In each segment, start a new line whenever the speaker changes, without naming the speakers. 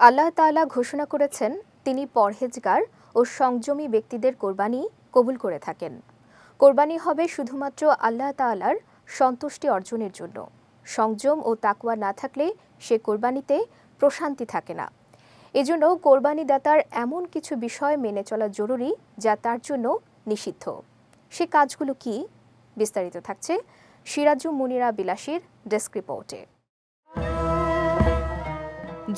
আল্লাহ তাআলা ঘোষণা করেছেন তিনি পরহেজগার ও সংযমী ব্যক্তিদের কোরবানি কবুল করে থাকেন। কোরবানি হবে শুধুমাত্র আল্লাহ তাআলার সন্তুষ্টি অর্জনের জন্য। সংযম ও তাকওয়া না থাকলে সে কোরবানিতে প্রশান্তি থাকে না। এজন্য কোরবানিদাতার এমন কিছু বিষয় মেনে চলা জরুরি যা তার জন্য নিষিদ্ধ। সে কাজগুলো কি? বিস্তারিত থাকছে সিরাজুম মুনিরা বিলাসীর ডেস্ক রিপোর্টে।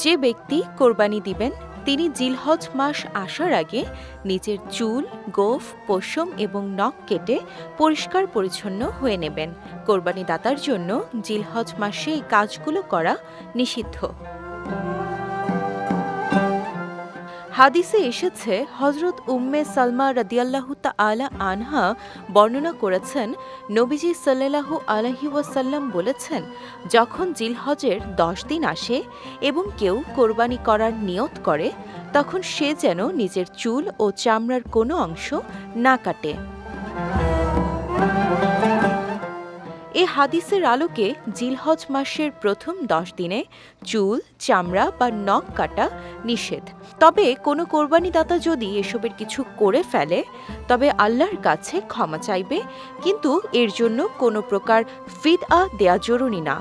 যে ব্যক্তি কোরবানি দিবেন তিনি জিলহজ মাস আসার আগে নিজের চুল, গোঁফ, পশম এবং নখ কেটে পরিষ্কার পরিচ্ছন্ন হয়ে নেবেন। কোরবানিদাতার জন্য জিলহজ মাসে এই কাজগুলো করা নিষিদ্ধ। হাদিসে এসেছে, হযরত উম্মে সালমা রাদিয়াল্লাহু তাআলা আনহা বর্ণনা করেছেন, নবীজি সাল্লাল্লাহু আলাইহি ওয়াসাল্লাম বলেছেন, যখন জিলহজের 10 দিন আসে এবং কেউ কোরবানি করার নিয়ত করে, তখন সে যেন নিজের চুল ও চামড়ার কোনো অংশ না কাটে। এ হাদিসের আলোকে জিলহজ মাসের প্রথম 10 দিনে চুল, চামড়া বা নখ কাটা নিষেধ। তবে কোনো কোরবানিদাতা যদি এসবের কিছু করে ফেলে তবে আল্লাহর কাছে ক্ষমা চাইবে, কিন্তু এর জন্য কোনো প্রকার ফিদয়া দেয়া জরুরি না।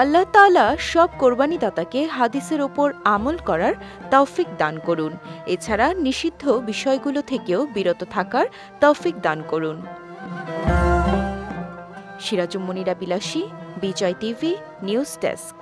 আল্লাহ তাআলা সব কোরবানিদাতাকে হাদিসের ওপর আমল করার তৌফিক দান করুন। এছাড়া নিষিদ্ধ বিষয়গুলো থেকেও বিরত থাকার তৌফিক দান করুন। সিরাজুম মুনিরা বিলাসী, বিজয় টিভি নিউজ ডেস্ক।